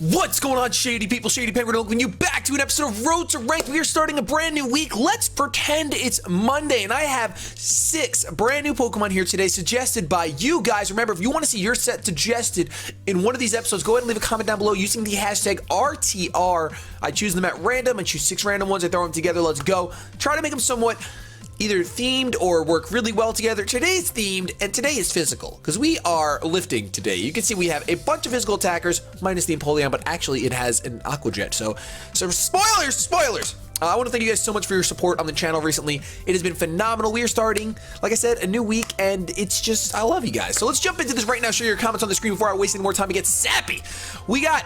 What's going on, Shady people? ShadyPenguinn welcoming you back to an episode of Road to Rank. We are starting a brand new week. Let's pretend it's Monday, and I have 6 brand new Pokemon here today suggested by you guys. Remember, if you want to see your set suggested in one of these episodes, go ahead and leave a comment down below using the hashtag RTR. I choose them at random. I choose 6 random ones. I throw them together. Let's go. Try to make them somewhat either themed or work really well together. Today's themed, and today is physical, because we are lifting today. You can see we have a bunch of physical attackers, minus the Empoleon, but actually it has an Aqua Jet. So spoilers! I want to thank you guys so much for your support on the channel recently. It has been phenomenal. We are starting, like I said, a new week, and it's just, I love you guys. So let's jump into this right now. Show your comments on the screen before I waste any more time to get sappy. We got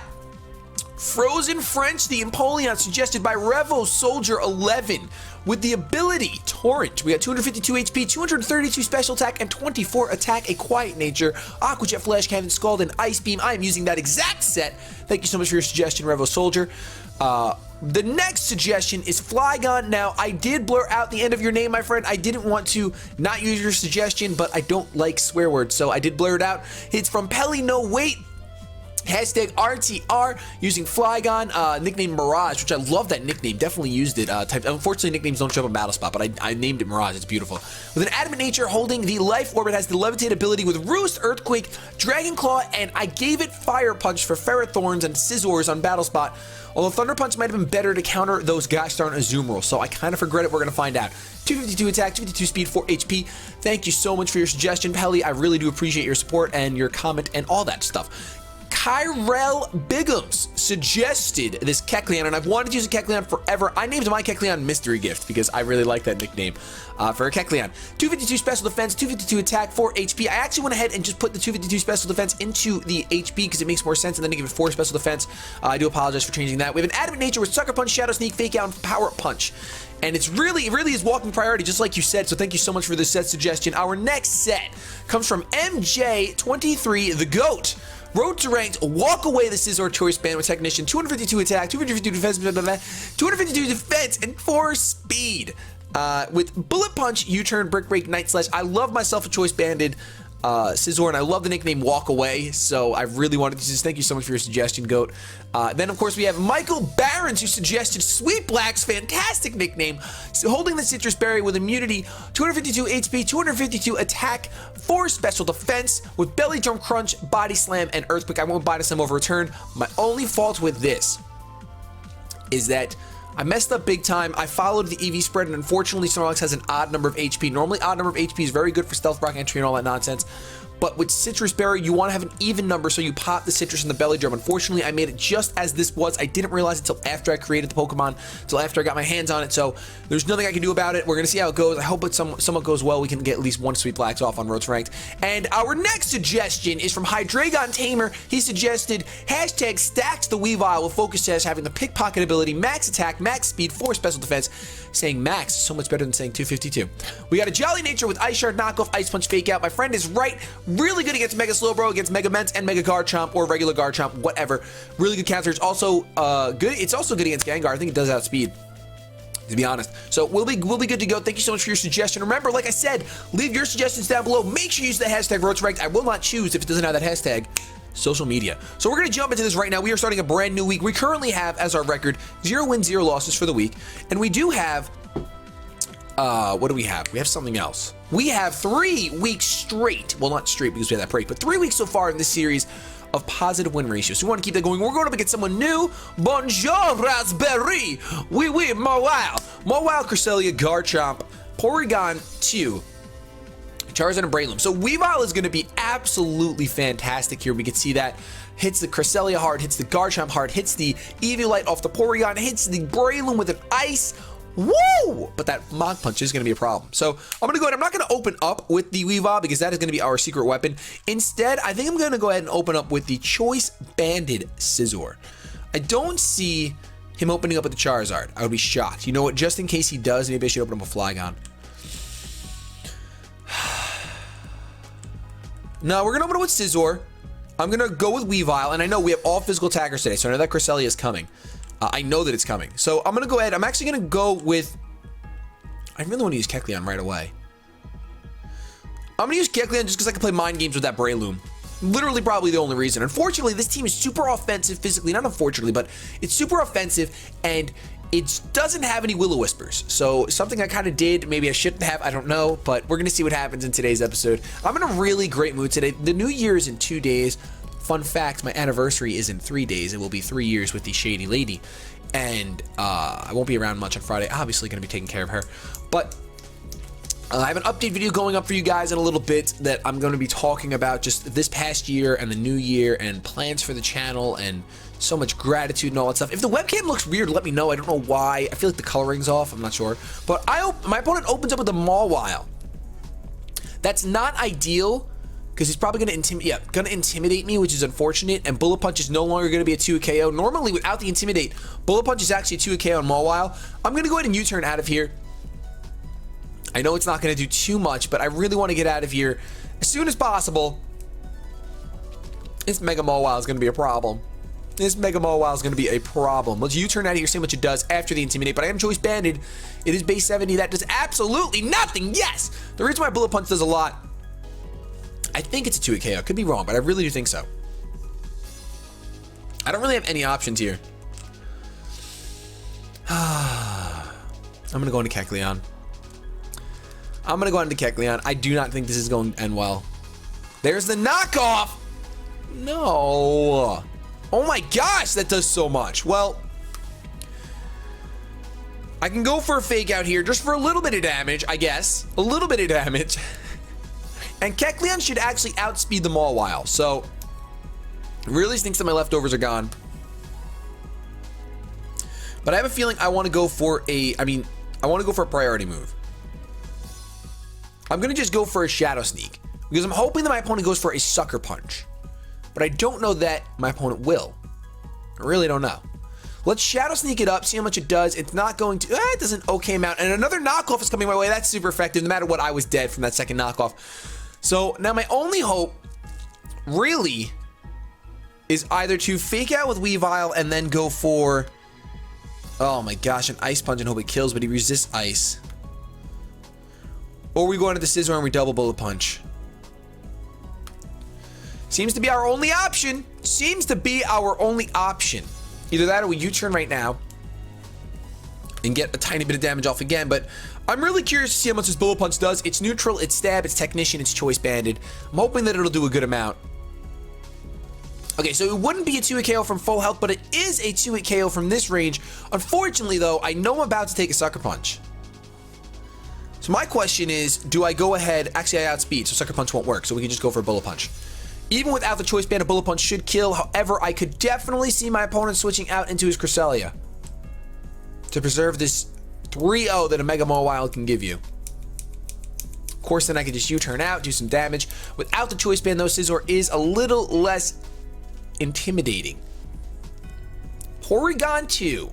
Frozen French, the Empoleon, suggested by Revo Soldier 11 with the ability Torrent. We got 252 HP, 232 special attack, and 24 attack, a quiet nature, Aqua Jet, Flash Cannon, Scald, and Ice Beam. I am using that exact set. Thank you so much for your suggestion, Revo Soldier. The next suggestion is Flygon. Now, I did blur out the end of your name, my friend. I didn't want to not use your suggestion, but I don't like swear words, so I did blur it out. It's from Pelly No Wait. Hashtag RTR using Flygon, nickname Mirage, which I love that nickname. Definitely used it. Unfortunately, nicknames don't show up in Battle Spot, but I named it Mirage. It's beautiful. With an Adamant Nature holding the Life Orb, it has the Levitate ability with Roost, Earthquake, Dragon Claw, and I gave it Fire Punch for Ferrothorns and Scizors on Battle Spot. Although Thunder Punch might have been better to counter those Gosh Darn Azumarill, so I kind of regret it. We're going to find out. 252 attack, 252 speed, 4 HP. Thank you so much for your suggestion, Pelly. I really do appreciate your support and your comment and all that stuff. Kyrell Biggums suggested this Kecleon, and I've wanted to use a Kecleon forever. I named my Kecleon Mystery Gift because I really like that nickname for a Kecleon. 252 special defense, 252 attack, 4 HP. I actually went ahead and just put the 252 special defense into the HP because it makes more sense, and then to give it 4 special defense. I do apologize for changing that. We have an Adamant Nature with Sucker Punch, Shadow Sneak, Fake Out, and Power Punch. And it really is walking priority, just like you said, so thank you so much for this set suggestion. Our next set comes from MJ23, the GOAT. Road to Ranked, walk away the Scizor Choice Band with Technician, 252 attack, 252 defense, 252 defense, and 4 speed. With Bullet Punch, U-Turn, Brick Break, Night Slash. I love myself a Choice Banded Scizor, and I love the nickname Walk Away, so I really wanted to just thank you so much for your suggestion, GOAT. Then, of course, we have Michael Barons, who suggested Sweet Black's fantastic nickname, holding the Citrus Berry with immunity, 252 HP, 252 attack, 4 special defense, with Belly Drum Crunch, Body Slam, and Earthquake. I won't Body Slam over return. My only fault with this is that I messed up big time. I followed the EV spread, and unfortunately, Snorlax has an odd number of HP. Normally, odd number of HP is very good for Stealth Rock entry and all that nonsense. But with Citrus Berry, you want to have an even number, so you pop the Citrus in the Belly Drum. Unfortunately, I made it just as this was. I didn't realize it until after I created the Pokemon, until after I got my hands on it, so there's nothing I can do about it. We're going to see how it goes. I hope it somewhat goes well. We can get at least 1 Sweet Blacks off on Road to Ranked. And our next suggestion is from Hydreigon Tamer. He suggested hashtag Stacks the Weavile with Focus Test having the Pickpocket ability, max attack, max speed, 4 special defense. Saying max is so much better than saying 252. We got a Jolly Nature with Ice Shard, Knockoff, Ice Punch, Fake Out. My friend is right. Really good against Mega Slowbro, against Mega Ments, and Mega Garchomp, or regular Garchomp, whatever. Really good counter. It's also good. It's also good against Gengar. I think it does outspeed, to be honest. So we'll be good to go. Thank you so much for your suggestion. Remember, like I said, leave your suggestions down below. Make sure you use the hashtag RoadToRanked. I will not choose if it doesn't have that hashtag. Social media. So we're going to jump into this right now. We are starting a brand new week. We currently have, as our record, 0 wins, 0 losses for the week. And we do have, what do we have? We have something else. We have 3 weeks straight. Well, not straight because we had that break, but 3 weeks so far in this series of positive win ratios. So we want to keep that going. We're going up against someone new. Bonjour, Raspberry. Oui, Mawile. Mawile, Cresselia, Garchomp, Porygon 2, Charizard, and Breloom. So Weavile is going to be absolutely fantastic here. We can see that. Hits the Cresselia hard, hits the Garchomp hard, hits the Eviolite off the Porygon, hits the Breloom with an Ice. Woo! But that Mach Punch is going to be a problem. So I'm going to go ahead. I'm not going to open up with the Weavile because that is going to be our secret weapon. Instead, I think I'm going to go ahead and open up with the Choice Banded Scizor. I don't see him opening up with the Charizard. I would be shocked. You know what? Just in case he does, maybe I should open up with Flygon. No, we're going to open up with Scizor. I'm going to go with Weavile, and I know we have all physical attackers today, so I know that Cresselia is coming. I know that it's coming. So I'm going to go ahead. I'm actually going to go with... I really want to use Kecleon right away. I'm going to use Kecleon just because I can play mind games with that Breloom. Literally probably the only reason. Unfortunately, this team is super offensive physically. Not unfortunately, but it's super offensive, and it doesn't have any Will-O-Wispers. So something I kind of did, maybe I shouldn't have, I don't know, but we're going to see what happens in today's episode. I'm in a really great mood today. The new year is in 2 days. Fun fact, my anniversary is in 3 days. It will be 3 years with the Shady Lady. And I won't be around much on Friday. Obviously going to be taking care of her. But I have an update video going up for you guys in a little bit that I'm going to be talking about just this past year and the new year and plans for the channel and so much gratitude and all that stuff. If the webcam looks weird, let me know. I don't know why. I feel like the coloring's off. I'm not sure. But my opponent opens up with the Mawile. That's not ideal because he's probably going to intimidate me, which is unfortunate. And Bullet Punch is no longer going to be a 2 KO. Normally, without the Intimidate, Bullet Punch is actually a 2 KO on Mawile. I'm going to go ahead and U-turn out of here. I know it's not going to do too much, but I really want to get out of here as soon as possible. This Mega Mawile is going to be a problem. This Mega Mawile is going to be a problem. Let's U-turn out of here, see how much it does after the Intimidate, but I am choice banded. It is base 70. That does absolutely nothing. Yes! The reason why Bullet Punch does a lot, I think it's a 2 KO. Could be wrong, but I really do think so. I don't really have any options here. I'm going to go into Kecleon. I'm going to go into Kecleon. I do not think this is going to end well. There's the knockoff. No. Oh my gosh, that does so much. Well, I can go for a fake out here just for a little bit of damage, I guess. A little bit of damage. And Kecleon should actually outspeed the Mawile. So, really thinks that my leftovers are gone. But I have a feeling I want to go for I want to go for a priority move. I'm going to just go for a Shadow Sneak because I'm hoping that my opponent goes for a Sucker Punch. But I don't know that my opponent will. I really don't know. Let's Shadow Sneak it up, see how much it does. It's not going to, it does an okay amount. And another knockoff is coming my way. That's super effective. No matter what, I was dead from that second knockoff. So now my only hope really is either to fake out with Weavile and then go for, oh my gosh, an Ice Punch and hope it kills, but he resists Ice. Or we go into the Scizor and we double Bullet Punch. Seems to be our only option. Seems to be our only option. Either that or we U-turn right now and get a tiny bit of damage off again. But I'm really curious to see how much this Bullet Punch does. It's neutral, it's stab, it's technician, it's choice banded. I'm hoping that it'll do a good amount. Okay, so it wouldn't be a 2-hit KO from full health, but it is a 2-hit KO from this range. Unfortunately, though, I know I'm about to take a Sucker Punch. So my question is, do I go ahead? Actually, I outspeed, so Sucker Punch won't work, so we can just go for a Bullet Punch. Even without the choice band, a Bullet Punch should kill. However, I could definitely see my opponent switching out into his Cresselia to preserve this 3-0 that a Mega Mawile can give you. Of course, then I could just U-turn out, do some damage. Without the choice band, though, Scizor is a little less intimidating. Porygon 2.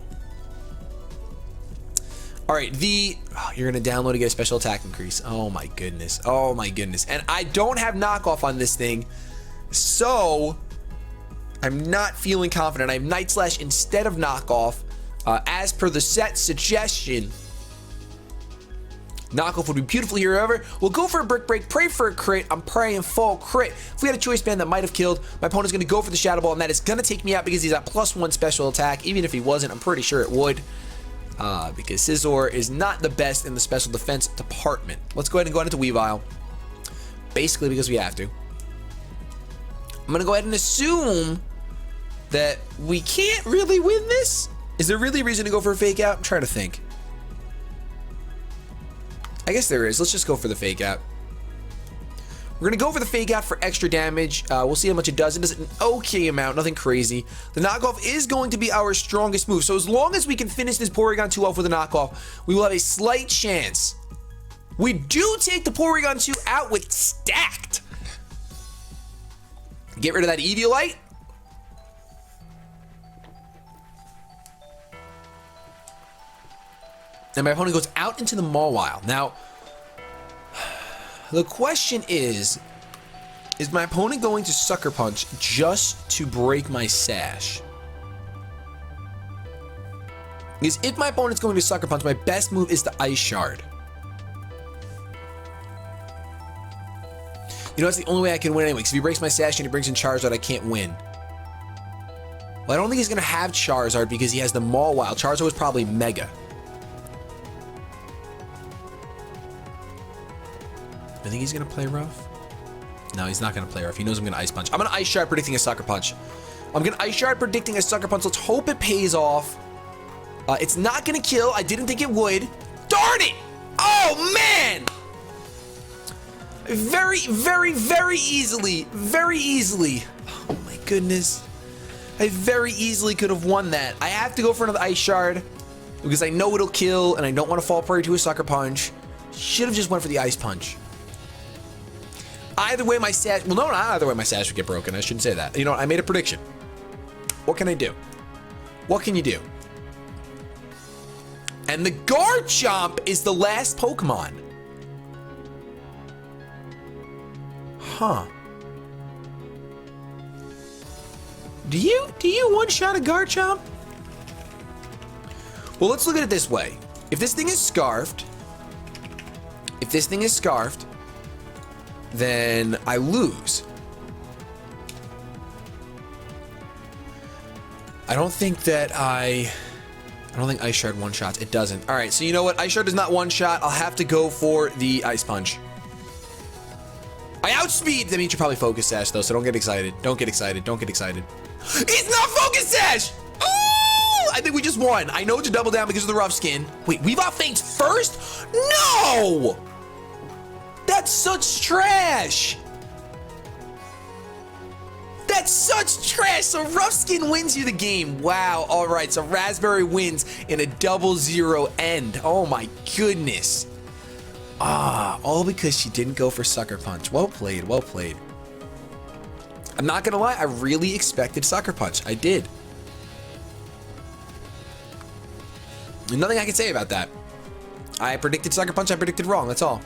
All right, you're going to download to get a special attack increase. Oh my goodness. Oh my goodness. And I don't have knockoff on this thing. So, I'm not feeling confident. I have Night Slash instead of knockoff. As per the set suggestion, knockoff would be beautiful here. However, we'll go for a Brick Break, pray for a crit. I'm praying full crit. If we had a choice band that might have killed, my opponent's going to go for the Shadow Ball, and that is going to take me out because he's at +1 special attack. Even if he wasn't, I'm pretty sure it would. Because Scizor is not the best in the special defense department. Let's go ahead and go into Weavile. Basically because we have to. I'm going to go ahead and assume that we can't really win this. Is there really a reason to go for a fake out? I'm trying to think. I guess there is. Let's just go for the fake out. We're going to go for the fake out for extra damage. We'll see how much it does. It does an okay amount, nothing crazy. The knockoff is going to be our strongest move. So as long as we can finish this Porygon 2 off with a knockoff, we will have a slight chance. We do take the Porygon 2 out with stacked. Get rid of that Eviolite. And my opponent goes out into the Mawile. Now, the question is my opponent going to Sucker Punch just to break my sash? Because if my opponent's going to Sucker Punch, my best move is the Ice Shard. You know, that's the only way I can win anyway, because if he breaks my Sash and he brings in Charizard, I can't win. Well, I don't think he's going to have Charizard because he has the Mawile. Charizard was probably Mega. I think he's going to play rough. No, he's not going to play rough. He knows I'm going to Ice Punch. I'm going to Ice Shard predicting a Sucker Punch. I'm going to Ice Shard predicting a Sucker Punch. Let's hope it pays off. It's not going to kill. I didn't think it would. Darn it! Oh, man! Very, very, very easily. Very easily. Oh, my goodness. I very easily could have won that. I have to go for another Ice Shard because I know it'll kill and I don't want to fall prey to a Sucker Punch. Should have just went for the Ice Punch. Either way, my Sash... Well, no, not either way my Sash would get broken. I shouldn't say that. You know what? I made a prediction. What can I do? What can you do? And the Garchomp is the last Pokemon. Huh. Do you one-shot a Garchomp? Well, let's look at it this way. If this thing is Scarfed, then I lose. I don't think Ice Shard one-shots. It doesn't. All right, so you know what? Ice Shard is not one-shot. I'll have to go for the Ice Punch. I outspeed. That means you're probably Focus Sash, though, so don't get excited. Don't get excited. Don't get excited. It's not Focus Sash! Oh! I think we just won. I know to double down because of the rough skin. Wait, Weave Out faints first? No! That's such trash! That's such trash! So rough skin wins you the game. Wow, alright, so Raspberry wins in a 0-0 end. Oh my goodness. All because she didn't go for Sucker Punch. Well played, well played. I'm not gonna lie, I really expected Sucker Punch. I did. There's nothing I can say about that. I predicted Sucker Punch, I predicted wrong, that's all.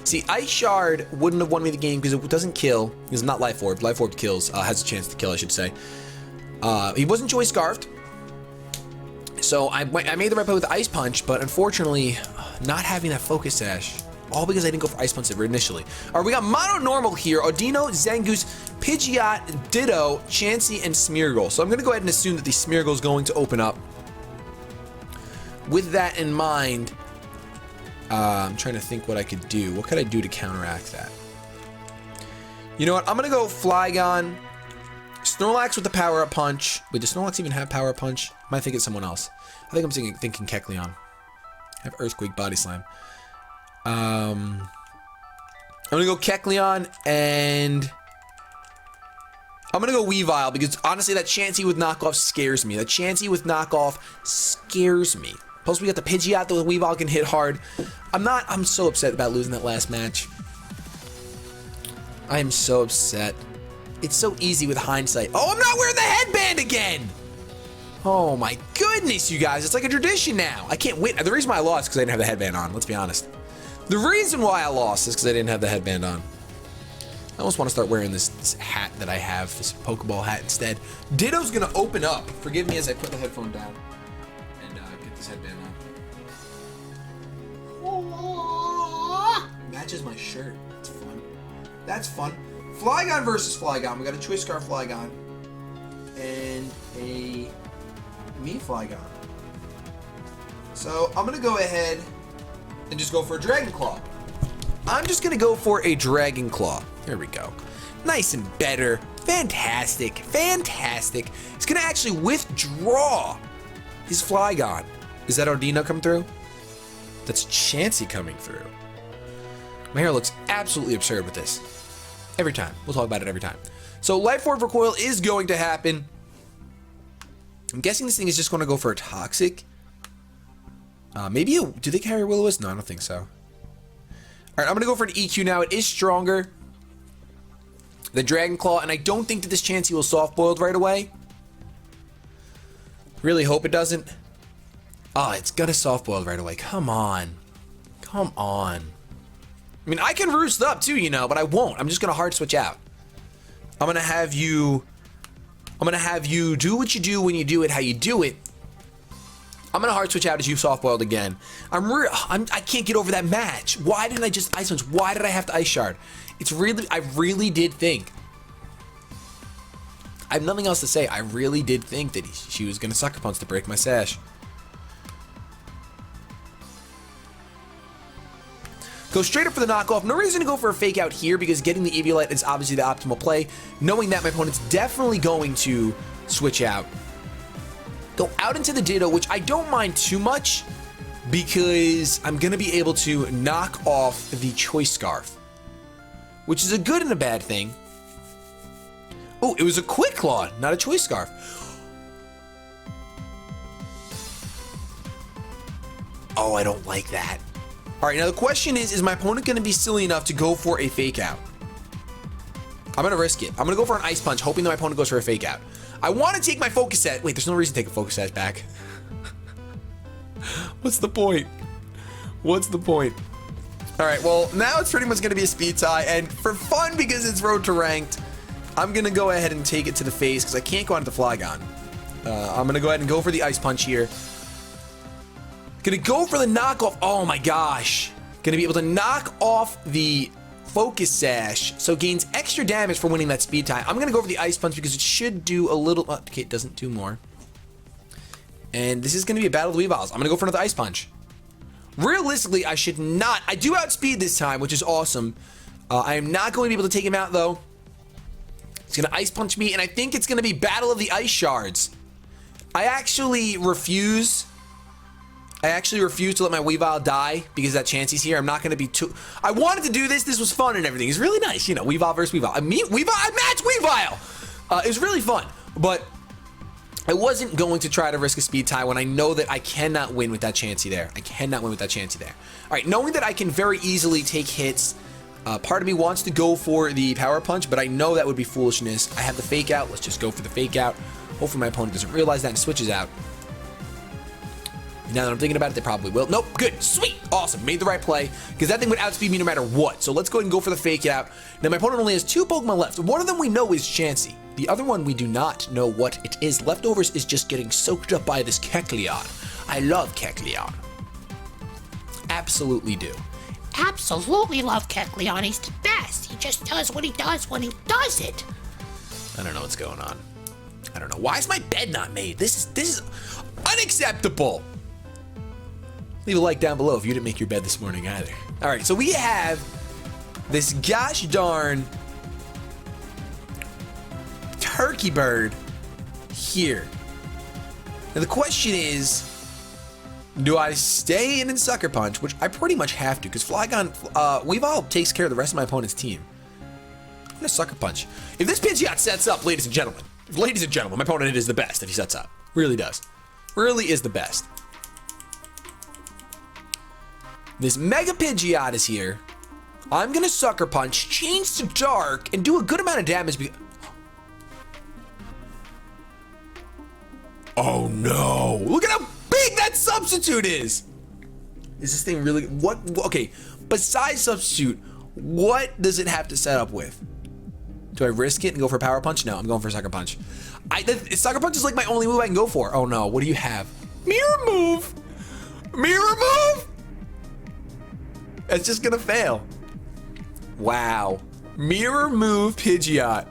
See, Ice Shard wouldn't have won me the game because it doesn't kill. It's not Life Orb. Life Orb kills, has a chance to kill, I should say. He wasn't Joy Scarfed. So I made the right play with the Ice Punch, but unfortunately, not having that Focus Sash. All because I didn't go for Ice Punch initially. All right, we got Mono Normal here. Audino, Zangoose, Pidgeot, Ditto, Chansey, and Smeargle. So I'm going to go ahead and assume that the Smeargle is going to open up. With that in mind, I'm trying to think what I could do. What could I do to counteract that? You know what? I'm going to go Flygon. Snorlax with the Power Up Punch. Wait, does Snorlax even have Power Up Punch? I might think it's someone else. I think I'm thinking Kecleon. I have Earthquake, Body Slam. I'm going to go Kecleon, and I'm going to go Weavile, because honestly, that Chansey with knockoff scares me. That Chansey with knockoff scares me. Plus, we got the Pidgeot that with Weavile can hit hard. I'm so upset about losing that last match. I am so upset. It's so easy with hindsight. Oh, I'm not wearing the headband again! Oh my goodness, you guys. It's like a tradition now. I can't win. The reason why I lost is because I didn't have the headband on. Let's be honest. The reason why I lost is because I didn't have the headband on. I almost want to start wearing this hat that I have, this Pokeball hat instead. Ditto's going to open up. Forgive me as I put the headphone down and get this headband on. Matches my shirt. That's fun. That's fun. Flygon versus Flygon. We got a Choice Scarf Flygon and a me Flygon. So I'm going to go ahead and just go for a Dragon Claw. I'm just going to go for a Dragon Claw. There we go. Nice and better. Fantastic. Fantastic. It's going to actually withdraw his Flygon. Is that Audino come through? That's Chansey coming through. My hair looks absolutely absurd with this. Every time. We'll talk about it every time. So Life Orb Recoil is going to happen. I'm guessing this thing is just going to go for a Toxic. Maybe do they carry Will-O-Wisp? No, I don't think so. All right, I'm going to go for an EQ now. It is stronger than Dragon Claw, and I don't think that this Chansey will soft-boiled right away. Really hope it doesn't. Oh, it's going to soft-boiled right away. Come on. Come on. I mean, I can roost up too, you know, but I won't. I'm just going to hard switch out. I'm going to have you do what you do when you do it, how you do it. I'm gonna hard switch out as you soft-boiled again. I can't get over that match. Why didn't I just ice punch? Why did I have to ice shard? I really did think. I have nothing else to say. I really did think that she was gonna sucker punch to break my sash. Go straight up for the knockoff. No reason to go for a fake out here because getting the Eviolite is obviously the optimal play. Knowing that my opponent's definitely going to switch out. Go out into the Ditto, which I don't mind too much because I'm going to be able to knock off the Choice Scarf, which is a good and a bad thing. Oh, it was a Quick Claw, not a Choice Scarf. Oh, I don't like that. All right, now the question is my opponent going to be silly enough to go for a fake out? I'm going to risk it. I'm going to go for an Ice Punch, hoping that my opponent goes for a fake out. I want to take my Focus Sash. Wait, there's no reason to take a Focus Sash back. What's the point? What's the point? All right, well, now it's pretty much going to be a speed tie. And for fun, because it's Road to Ranked, I'm going to go ahead and take it to the face because I can't go onto the Flygon. I'm going to go ahead and go for the Ice Punch here. Gonna go for the knockoff. Oh my gosh. Gonna be able to knock off the Focus Sash, so gains extra damage for winning that speed tie. I'm gonna go for the Ice Punch because it should do a little. Okay, it doesn't do more. And this is gonna be a battle of the Weaviles. I'm gonna go for another Ice Punch. Realistically, I should not. I do outspeed this time, which is awesome. I am not going to be able to take him out though. It's gonna Ice Punch me, and I think it's gonna be Battle of the Ice Shards. I actually refuse to let my Weavile die because that Chansey's here. I'm not going to be too... I wanted to do this. This was fun and everything. It's really nice, you know, Weavile versus Weavile. I match Weavile! It was really fun, but I wasn't going to try to risk a speed tie when I know that I cannot win with that Chansey there. I cannot win with that Chansey there. All right, knowing that I can very easily take hits, part of me wants to go for the Power Punch, but I know that would be foolishness. I have the Fake Out. Let's just go for the Fake Out. Hopefully my opponent doesn't realize that and switches out. Now that I'm thinking about it, they probably will. Nope, good, sweet, awesome, made the right play, because that thing would outspeed me no matter what. So let's go ahead and go for the Fake Out. Now my opponent only has 2 Pokemon left. One of them we know is Chansey. The other one we do not know what it is. Leftovers is just getting soaked up by this Kecleon. I love Kecleon. Absolutely do. Absolutely love Kecleon. He's the best. He just does what he does when he does it. I don't know what's going on. I don't know. Why is my bed not made? This is unacceptable. Leave a like down below if you didn't make your bed this morning either. All right, so we have this gosh darn turkey bird here. Now the question is, do I stay in and Sucker Punch, which I pretty much have to, because Flygon, Weavile takes care of the rest of my opponent's team. I'm gonna Sucker Punch. If this Pidgeot sets up, ladies and gentlemen, my opponent is the best if he sets up. Really does. Really is the best. This Mega Pidgeot is here. I'm gonna Sucker Punch, change to Dark, and do a good amount of damage. Oh no! Look at how big that Substitute is! Is this thing really... What? Okay, besides Substitute, what does it have to set up with? Do I risk it and go for a Power Punch? No, I'm going for a Sucker Punch. Sucker Punch is like my only move I can go for. Oh no, what do you have? Mirror Move! Mirror Move! It's just gonna fail. Wow. Mirror Move Pidgeot.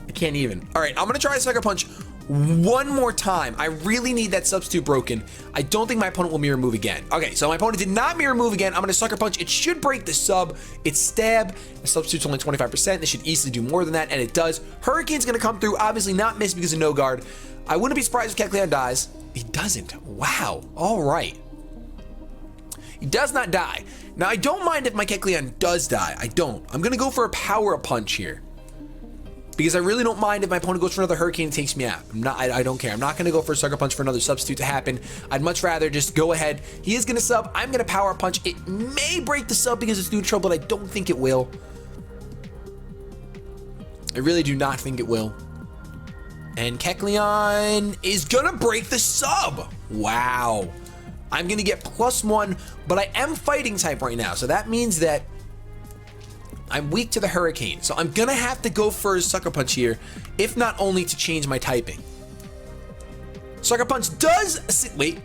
I can't even. All right, I'm gonna try a Sucker Punch one more time. I really need that Substitute broken. I don't think my opponent will Mirror Move again. Okay, so my opponent did not Mirror Move again. I'm gonna Sucker Punch. It should break the sub. It's Stab. The Substitute's only 25%. It should easily do more than that, and it does. Hurricane's gonna come through. Obviously not miss because of no guard. I wouldn't be surprised if Kecleon dies. He doesn't. Wow. All right. He does not die. Now, I don't mind if my Kecleon does die. I don't. I'm going to go for a Power Punch here. Because I really don't mind if my opponent goes for another Hurricane and takes me out. I don't care. I'm not going to go for a Sucker Punch for another Substitute to happen. I'd much rather just go ahead. He is going to sub. I'm going to Power Punch. It may break the sub because it's neutral, but I don't think it will. I really do not think it will. And Kecleon is going to break the sub. Wow. I'm going to get +1, but I am Fighting type right now. So that means that I'm weak to the Hurricane. So I'm going to have to go for a Sucker Punch here, if not only to change my typing. Sucker Punch does... Wait.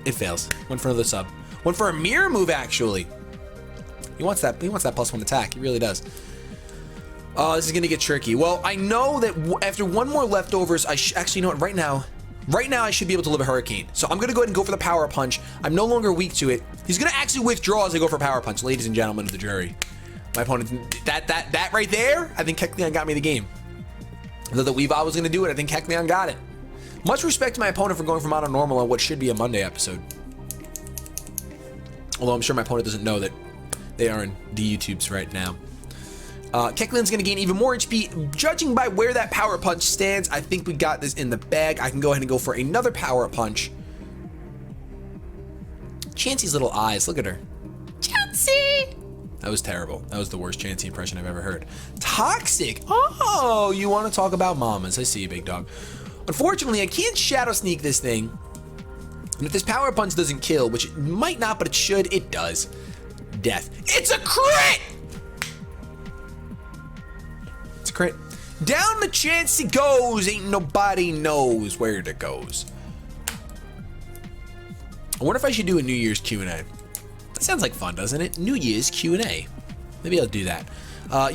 It fails. Went for another sub. Went for a mirror move, actually. He wants that +1 attack. He really does. Oh, this is going to get tricky. Well, I know that after one more leftovers, actually, you know what? Right now, I should be able to live a Hurricane. So I'm going to go ahead and go for the Power Punch. I'm no longer weak to it. He's going to actually withdraw as I go for Power Punch, ladies and gentlemen of the jury. My opponent, that right there, I think Kecleon got me the game. Though the Weavile was going to do it, I think Kecleon got it. Much respect to my opponent for going from auto normal on what should be a Monday episode. Although I'm sure my opponent doesn't know that they are in the YouTubes right now. Kecleon's going to gain even more HP. Judging by where that Power Punch stands, I think we got this in the bag. I can go ahead and go for another Power Punch. Chansey's little eyes, look at her. Chansey! That was terrible. That was the worst Chansey impression I've ever heard. Toxic! Oh, you want to talk about mamas. I see you, big dog. Unfortunately, I can't Shadow Sneak this thing. And if this Power Punch doesn't kill, which it might not, but it should, it does. Death. It's a crit! It's a crit. Down the Chansey goes. Ain't nobody knows where it goes. I wonder if I should do a New Year's Q&A. That sounds like fun, doesn't it? New Year's Q&A. Maybe I'll do that.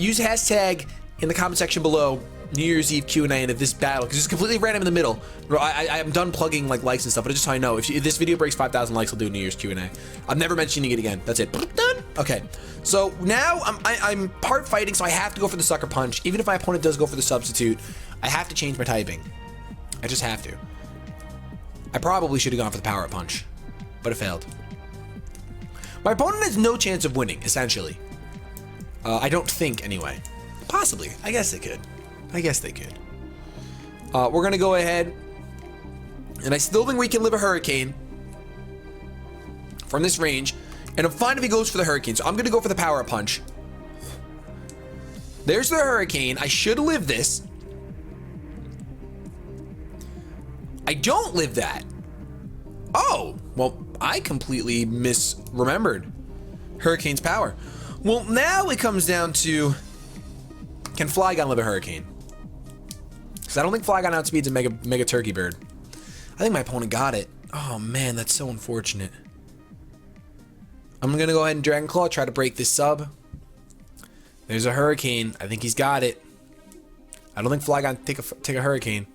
Use hashtag in the comment section below, New Year's Eve Q&A, and if this battle, because it's completely random in the middle. I'm done plugging like likes and stuff, but just so I know, if this video breaks 5,000 likes, I'll do a New Year's Q&A. I'm never mentioning it again. That's it. Done. Okay. So now I'm part fighting, so I have to go for the Sucker Punch. Even if my opponent does go for the substitute, I have to change my typing. I just have to. I probably should have gone for the Power Punch, but it failed. My opponent has no chance of winning, essentially. I don't think, anyway. Possibly. I guess they could. We're going to go ahead, and I still think we can live a Hurricane from this range, and I'm fine if he goes for the Hurricane, so I'm going to go for the Power Punch. There's the Hurricane. I should live this. I don't live that. Oh, well, I completely misremembered Hurricane's power. Well, now it comes down to, can Flygon live a Hurricane? Because I don't think Flygon outspeeds a Mega Turkey Bird. I think my opponent got it. Oh man, that's so unfortunate. I'm going to go ahead and Dragon Claw, try to break this sub. There's a Hurricane. I think he's got it. I don't think Flygon take a Hurricane.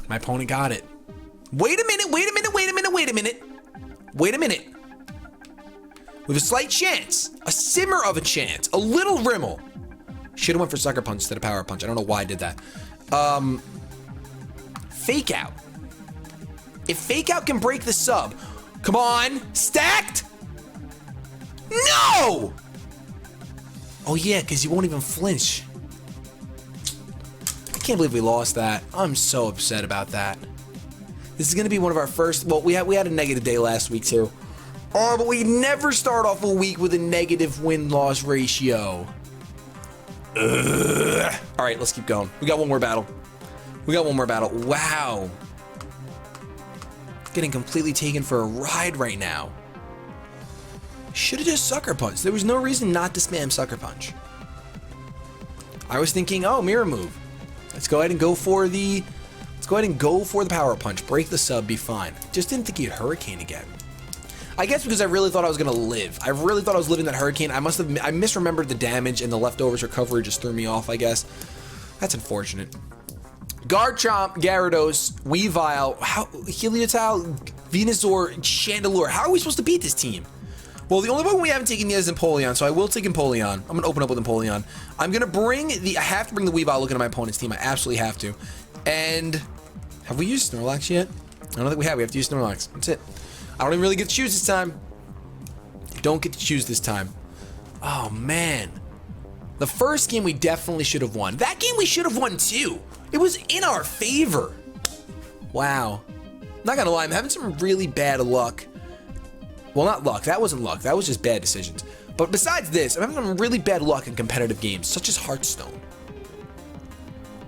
My opponent got it. Wait a minute. With a slight chance, a simmer of a chance, a little rimmel. Should have went for Sucker Punch instead of Power Punch. I don't know why I did that. Fake Out. If Fake Out can break the sub, come on, stacked. No! Oh yeah, because he won't even flinch. I can't believe we lost that. I'm so upset about that. This is going to be one of our first, well, we had a negative day last week too. Oh, but we never start off a week with a negative win-loss ratio. Ugh. All right, let's keep going. We got one more battle. Wow. Getting completely taken for a ride right now. Should have just Sucker Punch. There was no reason not to spam Sucker Punch. I was thinking, oh, mirror move. Let's go ahead and go for the Power Punch. Break the sub, be fine. Just didn't think he'd Hurricane again. I guess because I really thought I was gonna live. I really thought I was living that Hurricane. I misremembered the damage, and the leftovers recovery just threw me off, I guess. That's unfortunate. Garchomp, Gyarados, Weavile, Heliotile, Venusaur, Chandelure. How are we supposed to beat this team? Well, the only one we haven't taken yet is Empoleon, so I will take Empoleon. I'm gonna open up with Empoleon. I have to bring the Weavile looking at my opponent's team. I absolutely have to. And have we used Snorlax yet? I don't think we have. We have to use Snorlax. That's it. I don't even really get to choose this time. Don't get to choose this time. Oh, man. The first game we definitely should have won. That game we should have won, too. It was in our favor. Wow. Not gonna lie, I'm having some really bad luck. Well, not luck. That wasn't luck. That was just bad decisions. But besides this, I'm having some really bad luck in competitive games, such as Hearthstone.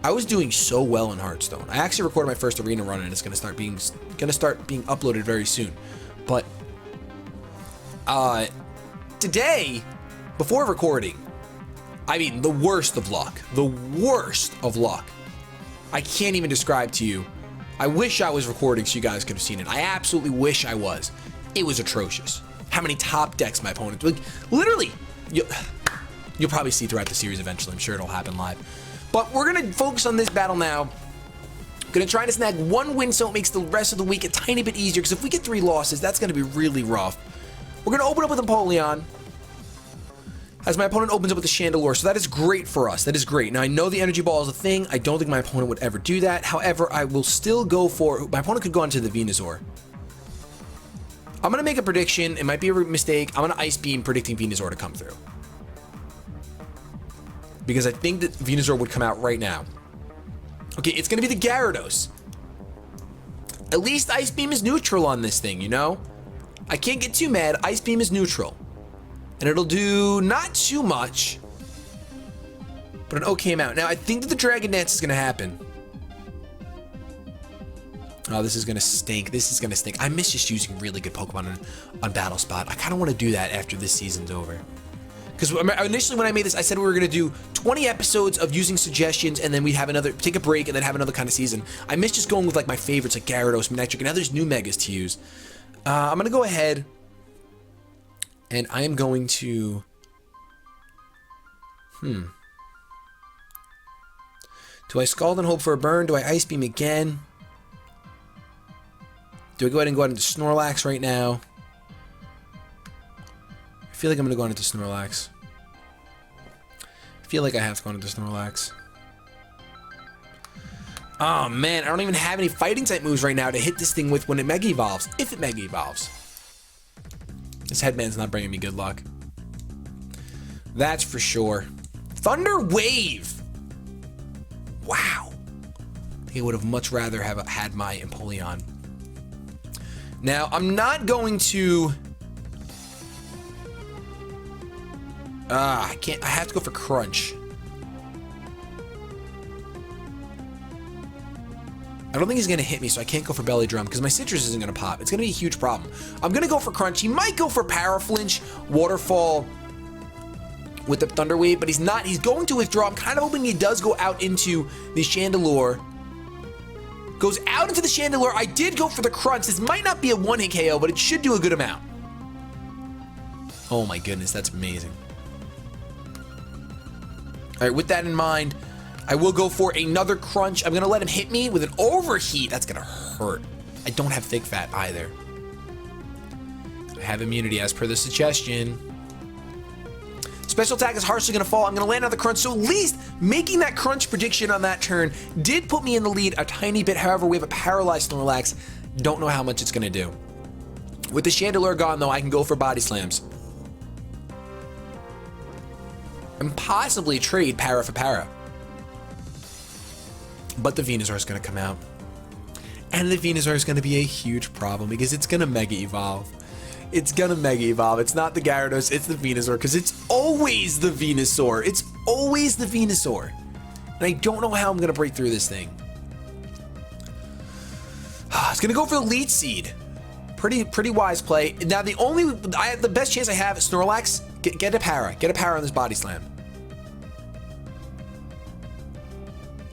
I was doing so well in Hearthstone. I actually recorded my first arena run, and it's gonna start being uploaded very soon. But today, before recording, I mean the worst of luck. I can't even describe to you I wish I was recording so you guys could have seen it. I absolutely wish I was. It was atrocious. How many top decks my opponent, like, literally, you'll probably see throughout the series eventually. I'm sure it'll happen live. But we're going to focus on this battle now. Going to try to snag 1 win so it makes the rest of the week a tiny bit easier, because if we get 3 losses, that's going to be really rough. We're going to open up with Empoleon as my opponent opens up with the Chandelure, so that is great for us. That is great. Now, I know the Energy Ball is a thing. I don't think my opponent would ever do that. However, I will still go for... My opponent could go into the Venusaur. I'm going to make a prediction. It might be a mistake. I'm going to Ice Beam predicting Venusaur to come through, because I think that Venusaur would come out right now. Okay, it's going to be the Gyarados. At least Ice Beam is neutral on this thing, you know? I can't get too mad. Ice Beam is neutral. And it'll do not too much, but an okay amount. Now, I think that the Dragon Dance is going to happen. Oh, this is going to stink. This is going to stink. I miss just using really good Pokemon on Battle Spot. I kind of want to do that after this season's over. Because initially when I made this, I said we were going to do 20 episodes of using suggestions, and then we'd have another, take a break, and then have another kind of season. I miss just going with like my favorites, like Gyarados, Manectric, and now there's new Megas to use. I'm going to go ahead, and I am going to... Do I Scald and hope for a burn? Do I Ice Beam again? Do I go ahead into Snorlax right now? I feel like I'm going to go into Snorlax. I feel like I have to go into Snorlax. Oh man, I don't even have any fighting type moves right now to hit this thing with when it Mega Evolves. If it Mega Evolves. This headband's not bringing me good luck. That's for sure. Thunder Wave! Wow. I think I would have much rather have had my Empoleon. Now, I'm not going to... I can't. I have to go for Crunch. I don't think he's going to hit me, so I can't go for Belly Drum, because my Citrus isn't going to pop. It's going to be a huge problem. I'm going to go for Crunch. He might go for Power Flinch, Waterfall with the Thunder Wave, but he's not. He's going to withdraw. I'm kind of hoping he does go out into the Chandelure. Goes out into the Chandelure. I did go for the Crunch. This might not be a one-hit KO, but it should do a good amount. Oh my goodness, that's amazing. All right, with that in mind, I will go for another Crunch. I'm going to let him hit me with an Overheat. That's going to hurt. I don't have Thick Fat either. I have immunity as per the suggestion. Special attack is harshly going to fall. I'm going to land on the Crunch. So at least making that Crunch prediction on that turn did put me in the lead a tiny bit. However, we have a paralyzed Snorlax. Don't know how much it's going to do. With the Chandelure gone, though, I can go for Body Slams. And possibly trade Para for Para. But the Venusaur is going to come out. And the Venusaur is going to be a huge problem because it's going to Mega Evolve. It's going to Mega Evolve. It's not the Gyarados, it's the Venusaur, because it's always the Venusaur. It's always the Venusaur. And I don't know how I'm going to break through this thing. It's going to go for the Leech Seed. Pretty wise play. Now the best chance I have is Snorlax. Get a Para. Get a Para on this Body Slam.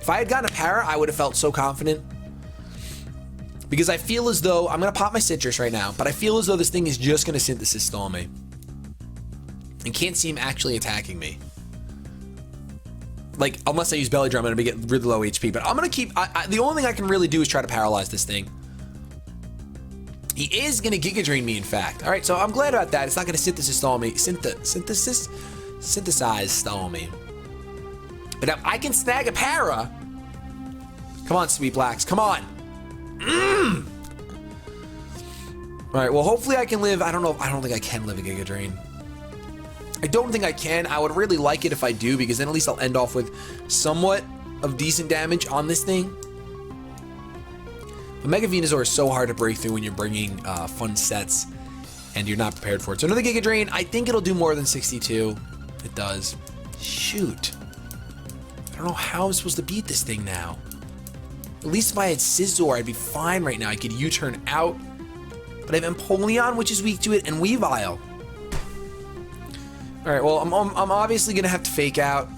If I had gotten a Para, I would have felt so confident. Because I feel as though, I'm going to pop my Citrus right now, but I feel as though this thing is just going to Synthesis stall me. And can't see him actually attacking me. Like, unless I use Belly Drum, I'm going to get really low HP. But I'm going to keep, the only thing I can really do is try to paralyze this thing. He is going to Giga Drain me, in fact. All right, so I'm glad about that. It's not going to Synthesis stall me. Synthesize stall me. But now I can snag a Para. Come on, Sweet Blacks. Come on. All right, well, hopefully I can live. I don't know. I don't think I can live a Giga Drain. I don't think I can. I would really like it if I do, because then at least I'll end off with somewhat of decent damage on this thing. But Mega Venusaur is so hard to break through when you're bringing fun sets and you're not prepared for it. So another Giga Drain. I think it'll do more than 62. It does. Shoot. I don't know how I'm supposed to beat this thing now. At least if I had Scizor, I'd be fine right now. I could U-turn out. But I have Empoleon, which is weak to it, and Weavile. All right, well, I'm obviously going to have to fake out.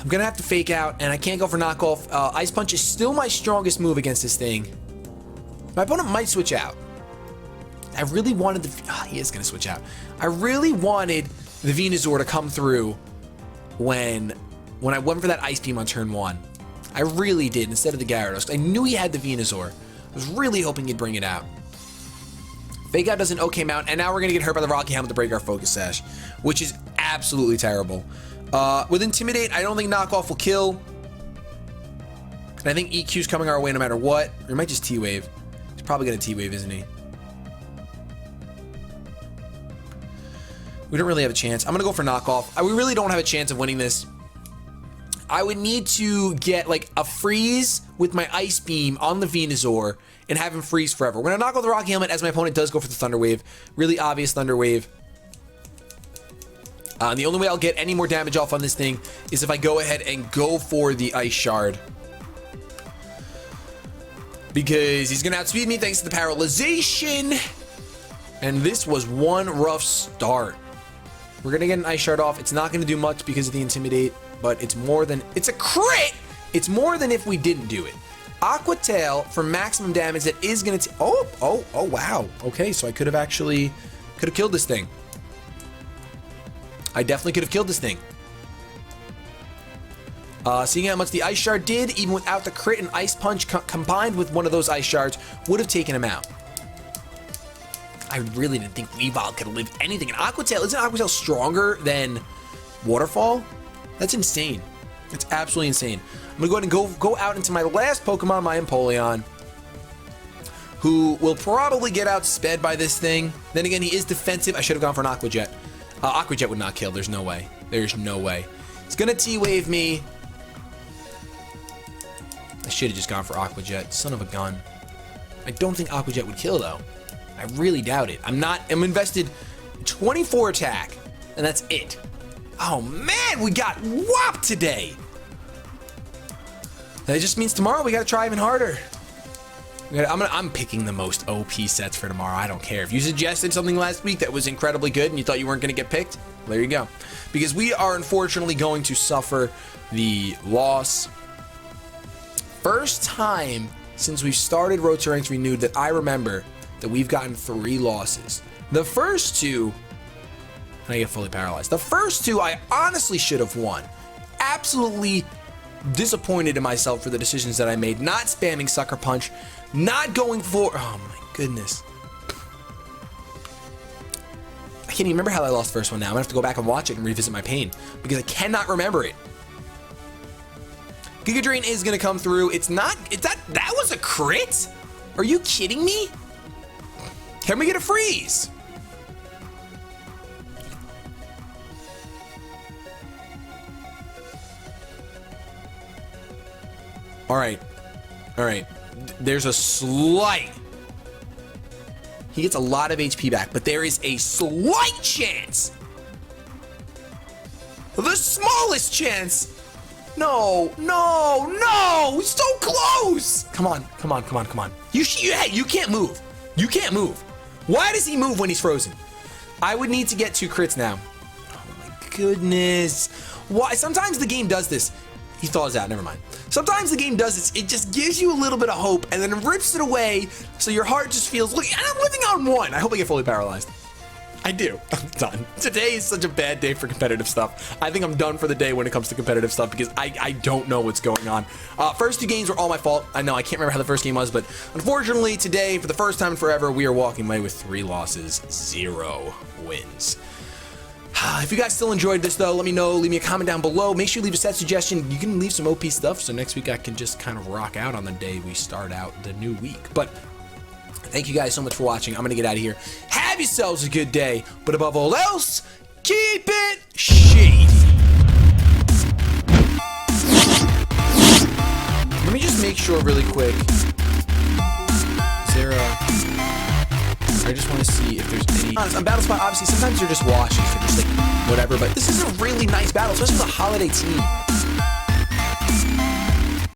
I'm gonna have to fake out, and I can't go for knockoff. Ice Punch is still my strongest move against this thing. My opponent might switch out. I really wanted the... he is gonna switch out. I really wanted the Venusaur to come through when I went for that Ice Beam on turn 1. I really did, instead of the Gyarados. I knew he had the Venusaur. I was really hoping he'd bring it out. Fake out does an okay mount, and now we're gonna get hurt by the Rocky Helmet to break our Focus Sash, which is absolutely terrible. With Intimidate, I don't think knockoff will kill. And I think EQ's coming our way no matter what. Or he might just T-Wave. He's probably gonna T-Wave, isn't he? We don't really have a chance. I'm gonna go for knockoff. We really don't have a chance of winning this. I would need to get like a freeze with my Ice Beam on the Venusaur and have him freeze forever. We're gonna knock off the Rocky Helmet as my opponent does go for the Thunder Wave. Really obvious Thunder Wave. The only way I'll get any more damage off on this thing is if I go ahead and go for the Ice Shard. Because he's gonna outspeed me thanks to the paralyzation. And this was one rough start. We're gonna get an Ice Shard off. It's not gonna do much because of the Intimidate, but it's more than... It's a crit! It's more than if we didn't do it. Aqua Tail for maximum damage that is gonna... Oh, wow. Okay, so I could have actually... Could have killed this thing. I definitely could have killed this thing. Seeing how much the Ice Shard did, even without the crit and Ice Punch combined with one of those Ice Shards, would have taken him out. I really didn't think Weavile could live anything. And Aqua Tail, isn't Aqua Tail stronger than Waterfall? That's insane. It's absolutely insane. I'm gonna go ahead and go out into my last Pokemon, my Empoleon, who will probably get outsped by this thing. Then again, he is defensive. I should have gone for an Aqua Jet. Aqua Jet would not kill. There's no way. There's no way. It's gonna T-Wave me. I should have just gone for Aqua Jet. Son of a gun. I don't think Aqua Jet would kill though. I really doubt it. I'm invested 24 attack, and that's it. Oh man, we got whopped today. That just means tomorrow we gotta try even harder. I'm picking the most OP sets for tomorrow. I don't care. If you suggested something last week that was incredibly good and you thought you weren't gonna get picked, there you go. Because we are unfortunately going to suffer the loss. First time since we've started Road to Ranks Renewed that I remember that we've gotten 3 losses. The first 2, I get fully paralyzed. The first 2 I honestly should have won. Absolutely disappointed in myself for the decisions that I made. Not spamming Sucker Punch, not going for... Oh my goodness. I can't even remember how I lost the first one now. I'm gonna have to go back and watch it and revisit my pain because I cannot remember it. Giga Drain is gonna come through. That was a crit? Are you kidding me? Can we get a freeze? All right. There's a slight... He gets a lot of HP back, but there is a slight chance. The smallest chance. No. So close. Come on. You can't move. You can't move. Why does he move when he's frozen? I would need to get 2 crits now. Oh my goodness. Why? Sometimes the game does this. He thaws out, never mind. Sometimes the game does this, it just gives you a little bit of hope and then rips it away so your heart just feels, look, I'm living on 1. I hope I get fully paralyzed. I do. I'm done. Today is such a bad day for competitive stuff. I think I'm done for the day when it comes to competitive stuff because I don't know what's going on. First 2 games were all my fault. I know, I can't remember how the first game was, but unfortunately today, for the first time in forever, we are walking away with 3 losses, 0 wins. If you guys still enjoyed this though, let me know, leave me a comment down below. Make sure you leave a set suggestion. You can leave some OP stuff so next week I can just kind of rock out on the day we start out the new week. But thank you guys so much for watching. I'm gonna get out of here. Have yourselves a good day, but above all else, keep it shady. Let me just make sure really quick. Is there a... I just want to see if there's any... On Battle Spot, obviously, sometimes they're just washes, they're just like, whatever, but this is a really nice battle, especially with a holiday team.